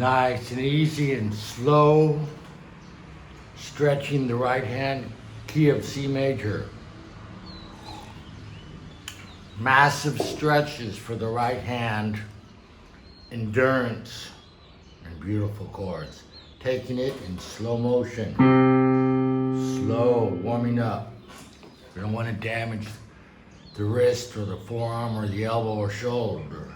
Nice and easy and slow, stretching the right hand, key of C major. Massive stretches for the right hand, endurance, and beautiful chords. Taking it in slow motion, slow, warming up. We don't want to damage the wrist or the forearm or the elbow or shoulder.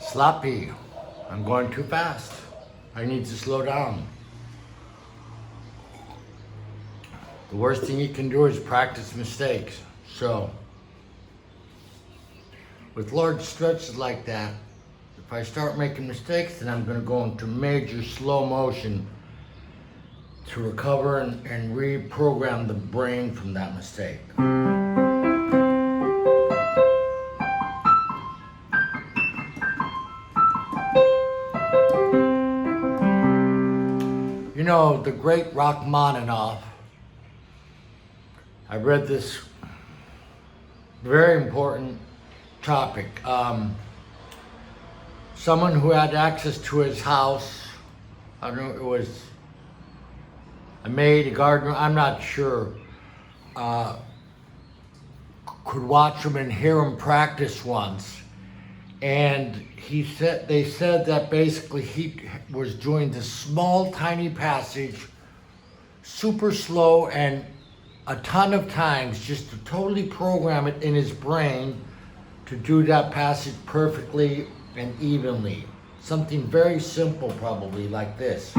Sloppy. I'm going too fast. I need to slow down. The worst thing you can do is practice mistakes. So, with large stretches like that, if I start making mistakes, then I'm going to go into major slow motion to recover and reprogram the brain from that mistake. You know, the great Rachmaninoff, I read this very important topic. Someone who had access to his house, I don't know, it was a maid, a gardener, I'm not sure, could watch him and hear him practice once. And they said that basically he was doing this small, tiny passage, super slow, and a ton of times just to totally program it in his brain to do that passage perfectly and evenly. Something very simple, probably like this.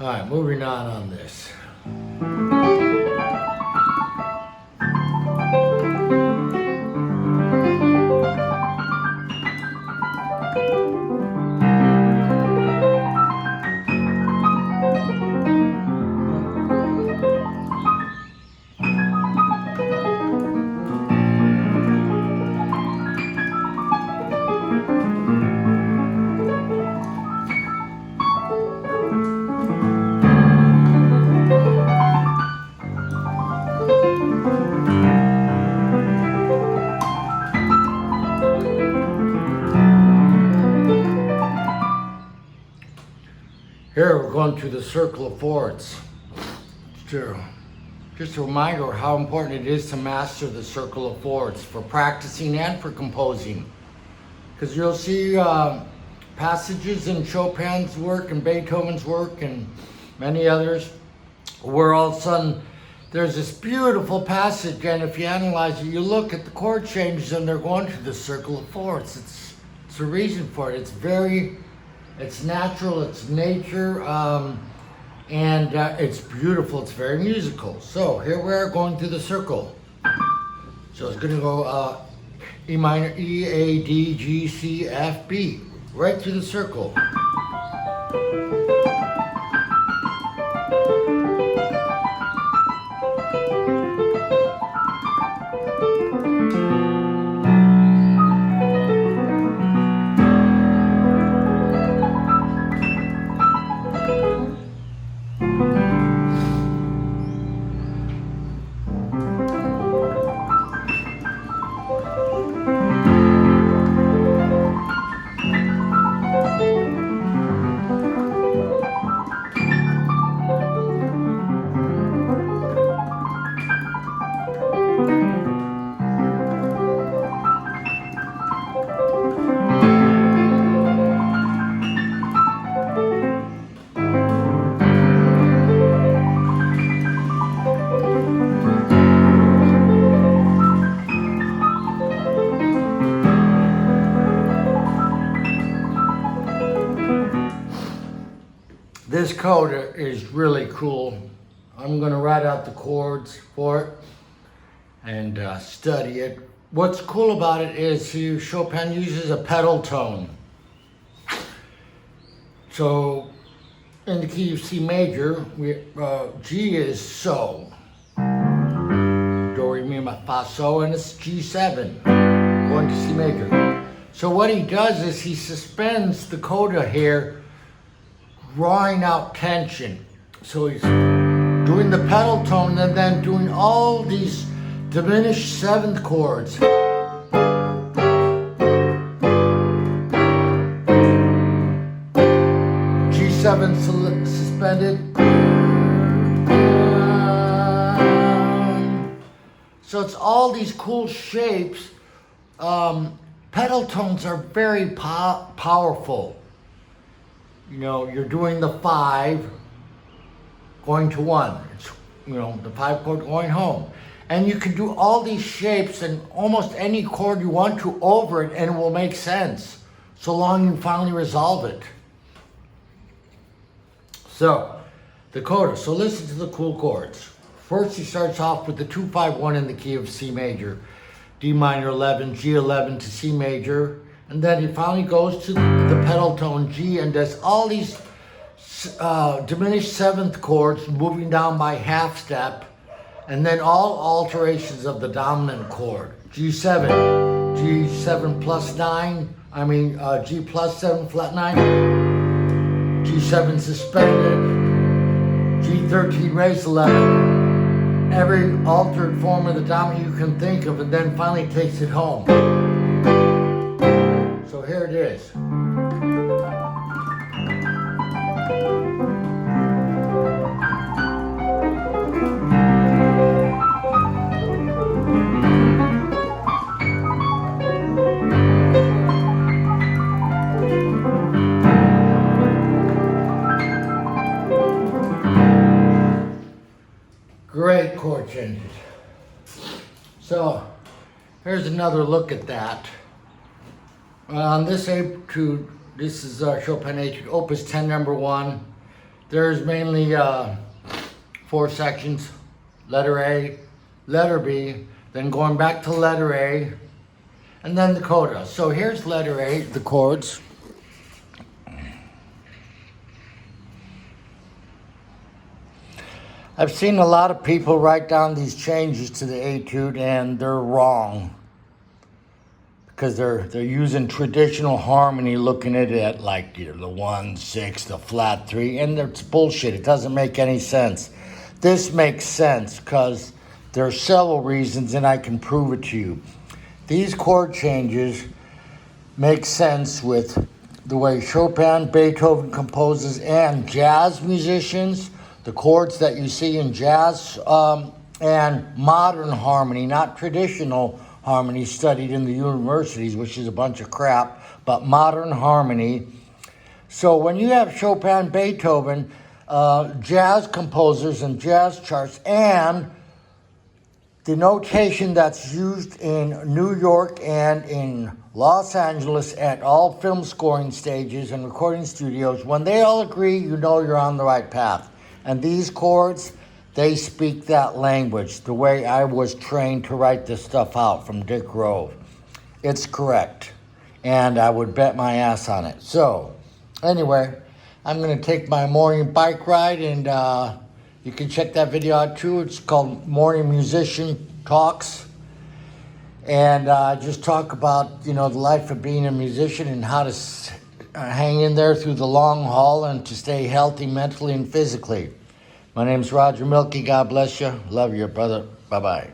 All right, moving on this. Here we're going to the circle of fourths. Just a reminder how important it is to master the circle of fourths for practicing and for composing. Because you'll see passages in Chopin's work and Beethoven's work and many others where all of a sudden there's this beautiful passage, and if you analyze it, you look at the chord changes and they're going to the circle of fourths. It's a reason for it. It's natural, it's nature, and it's beautiful, it's very musical. So here we are going through the circle. So it's gonna go E minor, E, A, D, G, C, F, B, right through the circle. This coda is really cool. I'm gonna write out the chords for it and study it. What's cool about it is Chopin uses a pedal tone. So in the key of C major, G is So. Do, re, mi, fa, so, and it's G7, going to C major. So what he does is he suspends the coda here, drawing out tension. So he's doing the pedal tone and then doing all these diminished seventh chords. G7 suspended. So it's all these cool shapes. Pedal tones are very powerful. You know, you're doing the 5 going to 1. It's, you know, the 5 chord going home. And you can do all these shapes and almost any chord you want to over it and it will make sense, so long you finally resolve it. So, the coda. So listen to the cool chords. First he starts off with the 2-5-1 in the key of C major, D minor 11, G11 to C major, and then he finally goes to the pedal tone G and does all these diminished seventh chords moving down by half step, and then all alterations of the dominant chord. G7, G7 plus 9, G plus 7 flat 9, G7 suspended, G13 raised 11, every altered form of the dominant you can think of, and then finally takes it home. So here it is. Great chord changes. So here's another look at that. On this etude, this is Chopin etude, Opus 10, number 1. There's mainly 4 sections: letter A, letter B, then going back to letter A, and then the coda. So here's letter A, the chords. I've seen a lot of people write down these changes to the etude and they're wrong, because they're using traditional harmony, looking at it like, you know, the 1, 6, the flat 3, and it's bullshit. It doesn't make any sense. This makes sense because there are several reasons, and I can prove it to you. These chord changes make sense with the way Chopin, Beethoven composes, and jazz musicians. The chords that you see in jazz and modern harmony, not traditional harmony studied in the universities, which is a bunch of crap, but modern harmony. So when you have Chopin, Beethoven, jazz composers and jazz charts, and the notation that's used in New York and in Los Angeles at all film scoring stages and recording studios, when they all agree, you know you're on the right path. And these chords, they speak that language, the way I was trained to write this stuff out from Dick Grove. It's correct, and I would bet my ass on it. So, anyway, I'm going to take my morning bike ride, and you can check that video out too. It's called Morning Musician Talks. And I just talk about, you know, the life of being a musician and how to hang in there through the long haul and to stay healthy mentally and physically. My name's Roger Mielke. God bless you. Love you, brother. Bye-bye.